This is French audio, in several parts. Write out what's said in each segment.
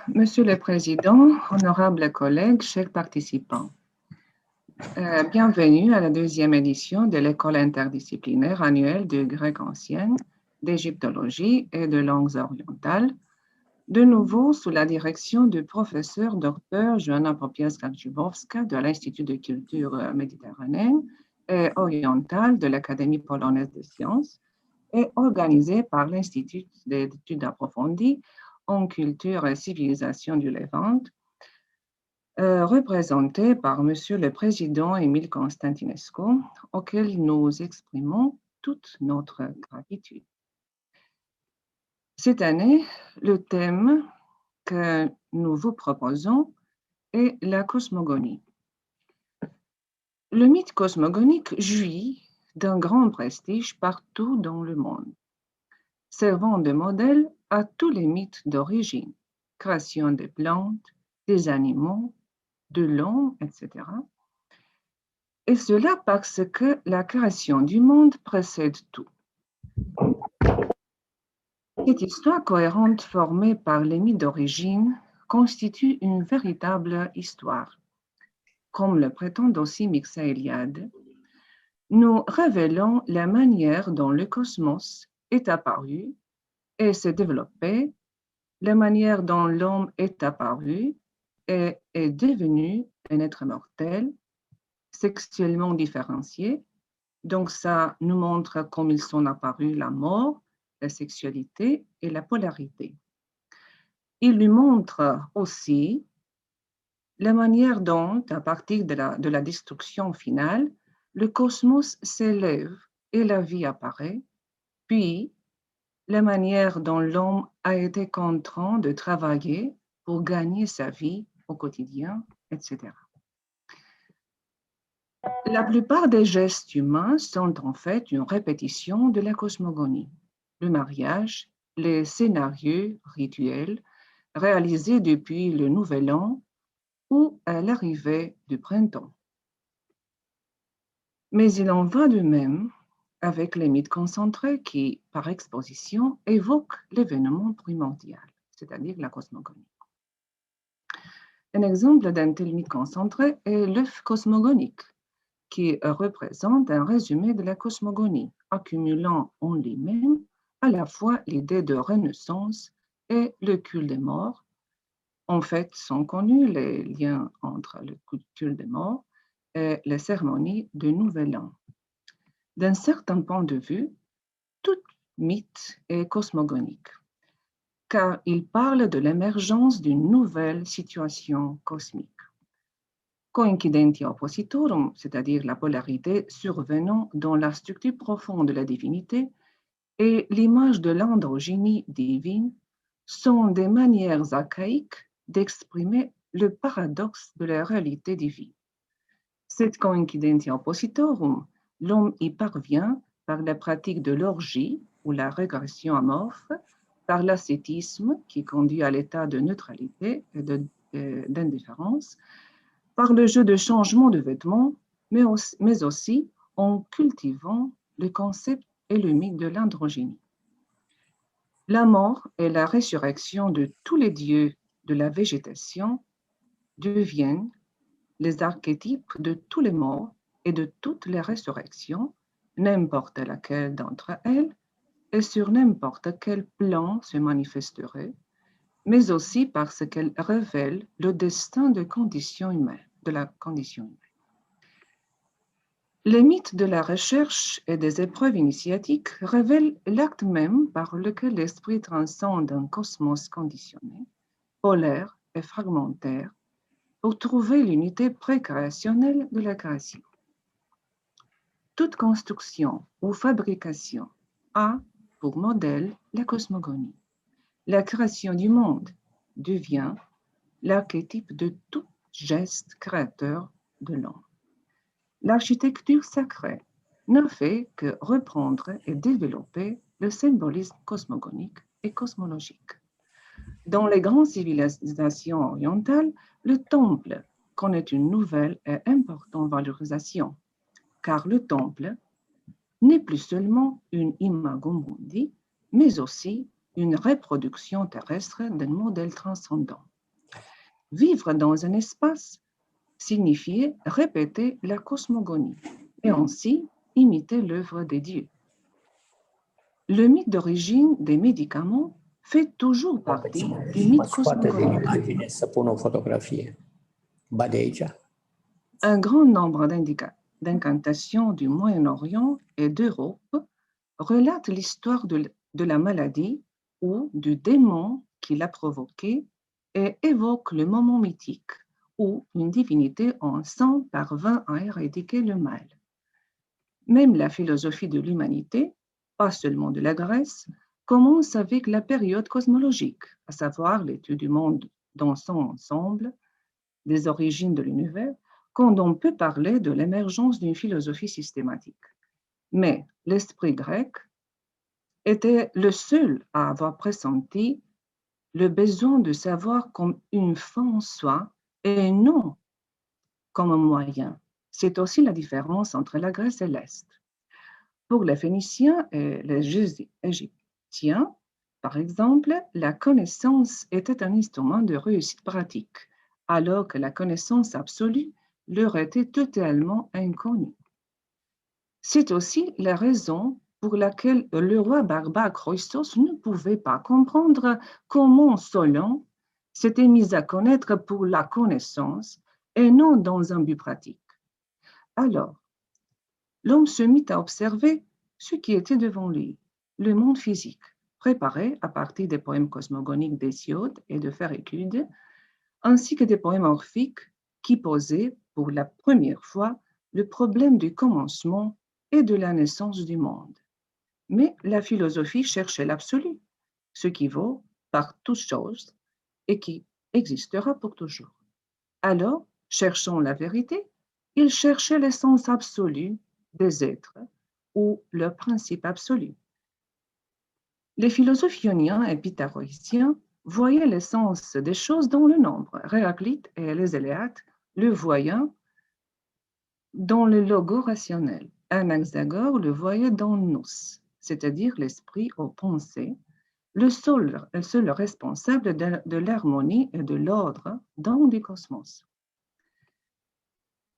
Monsieur le Président, honorables collègues, chers participants, bienvenue à la deuxième édition de l'École interdisciplinaire annuelle de grec ancien, d'égyptologie et de langues orientales, de nouveau sous la direction du professeur Dr Joanna Popielska-Grzybowska de l'Institut de culture méditerranéenne et orientale de l'Académie polonaise des sciences et organisée par l'Institut d'études approfondies en culture et civilisation du Levant, représenté par Monsieur le Président Émile Constantinescu, auquel nous exprimons toute notre gratitude. Cette année, le thème que nous vous proposons est la cosmogonie. Le mythe cosmogonique jouit d'un grand prestige partout dans le monde, servant de modèle à tous les mythes d'origine, création des plantes, des animaux, de l'homme, etc. Et cela parce que la création du monde précède tout. Cette histoire cohérente formée par les mythes d'origine constitue une véritable histoire. Comme le prétend aussi Mixaëliade, nous révélons la manière dont le cosmos est apparu et s'est développé, la manière dont l'homme est apparu et est devenu un être mortel, sexuellement différenciés. Donc, ça nous montre comment ils sont apparus la mort, la sexualité et la polarité. Il lui montre aussi la manière dont, à partir de la destruction finale, le cosmos s'élève et la vie apparaît, puis la manière dont l'homme a été contraint de travailler pour gagner sa vie au quotidien, etc. La plupart des gestes humains sont en fait une répétition de la cosmogonie. Le mariage, les scénarios rituels réalisés depuis le Nouvel An ou à l'arrivée du printemps. Mais il en va de même avec les mythes concentrés qui, par exposition, évoquent l'événement primordial, c'est-à-dire la cosmogonie. Un exemple d'un tel mythe concentré est l'œuf cosmogonique, qui représente un résumé de la cosmogonie, accumulant en lui-même à la fois l'idée de renaissance et le culte des morts. En fait, sont connus les liens entre le culte des morts et les cérémonies de Nouvel An. D'un certain point de vue, tout mythe est cosmogonique, car il parle de l'émergence d'une nouvelle situation cosmique. Coincidentia oppositorum, c'est-à-dire la polarité survenant dans la structure profonde de la divinité, et l'image de l'androgynie divine sont des manières archaïques d'exprimer le paradoxe de la réalité divine. Cette coincidentia oppositorum, l'homme y parvient par la pratique de l'orgie ou la régression amorphe, par l'ascétisme qui conduit à l'état de neutralité et d'indifférence, par le jeu de changement de vêtements, mais aussi en cultivant le concept et le mythe de l'androgynie. La mort et la résurrection de tous les dieux de la végétation deviennent les archétypes de tous les morts et de toutes les résurrections, n'importe laquelle d'entre elles, et sur n'importe quel plan se manifesterait, mais aussi parce qu'elles révèlent le destin de la condition humaine. Les mythes de la recherche et des épreuves initiatiques révèlent l'acte même par lequel l'esprit transcende un cosmos conditionné, polaire et fragmentaire, pour trouver l'unité précréationnelle de la création. Toute construction ou fabrication a pour modèle la cosmogonie. La création du monde devient l'archétype de tout geste créateur de l'homme. L'architecture sacrée ne fait que reprendre et développer le symbolisme cosmogonique et cosmologique. Dans les grandes civilisations orientales, le temple connaît une nouvelle et importante valorisation, car le temple n'est plus seulement une imago mundi, mais aussi une reproduction terrestre d'un modèle transcendant. Vivre dans un espace signifiait répéter la cosmogonie et ainsi imiter l'œuvre des dieux. Le mythe d'origine des médicaments fait toujours partie du mythe cosmogonique. Un grand nombre d'incantations du Moyen-Orient et d'Europe relatent l'histoire de la maladie ou du démon qui l'a provoquée et évoquent le moment mythique où une divinité en sang parvint à éradiquer le mal. Même la philosophie de l'humanité, pas seulement de la Grèce, commence avec la période cosmologique, à savoir l'étude du monde dans son ensemble, des origines de l'univers, quand on peut parler de l'émergence d'une philosophie systématique. Mais l'esprit grec était le seul à avoir pressenti le besoin de savoir comme une fin en soi et non comme un moyen. C'est aussi la différence entre la Grèce et l'Est. Pour les Phéniciens et les Égyptiens, par exemple, la connaissance était un instrument de réussite pratique, alors que la connaissance absolue leur était totalement inconnue. C'est aussi la raison pour laquelle le roi barbare Chroïstos ne pouvait pas comprendre comment Solon s'était mis à connaître pour la connaissance et non dans un but pratique. Alors, l'homme se mit à observer ce qui était devant lui, le monde physique, préparé à partir des poèmes cosmogoniques d'Hésiode et de Phéréclide, ainsi que des poèmes orphiques qui posaient pour la première fois le problème du commencement et de la naissance du monde. Mais la philosophie cherchait l'absolu, ce qui vaut par toutes choses et qui existera pour toujours. Alors, cherchant la vérité, il cherchait l'essence absolue des êtres ou leur principe absolu. Les philosophes ioniens et pythagoréens voyaient l'essence des choses dans le nombre. Héraclite et les Éléates le voyaient dans le logo rationnel. Anaxagore le voyait dans nous, c'est-à-dire l'esprit aux pensées, le seul responsable de l'harmonie et de l'ordre dans le cosmos.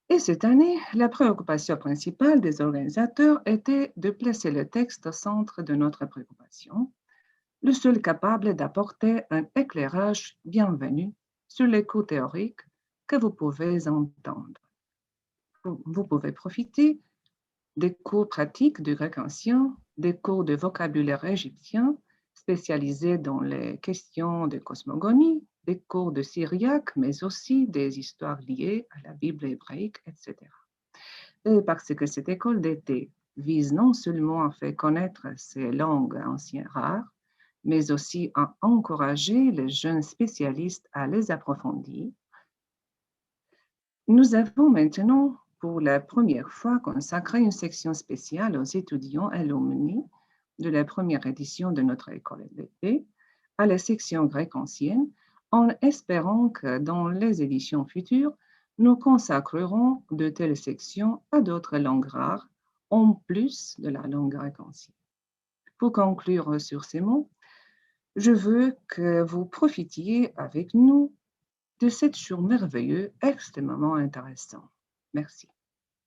Et cette année, la préoccupation principale des organisateurs était de placer le texte au centre de notre préoccupation, le seul capable d'apporter un éclairage bienvenu sur les cours théoriques que vous pouvez entendre. Vous pouvez profiter des cours pratiques du grec ancien, des cours de vocabulaire égyptien spécialisés dans les questions de cosmogonie, des cours de syriaque, mais aussi des histoires liées à la Bible hébraïque, etc. Et parce que cette école d'été vise non seulement à faire connaître ces langues anciennes rares, mais aussi à encourager les jeunes spécialistes à les approfondir, nous avons maintenant, pour la première fois, consacré une section spéciale aux étudiants alumni de la première édition de notre école d'été, à la section grecque ancienne, en espérant que dans les éditions futures, nous consacrerons de telles sections à d'autres langues rares, en plus de la langue grecque ancienne. Pour conclure sur ces mots, je veux que vous profitiez avec nous de cette jour merveilleuse extrêmement intéressant. Merci.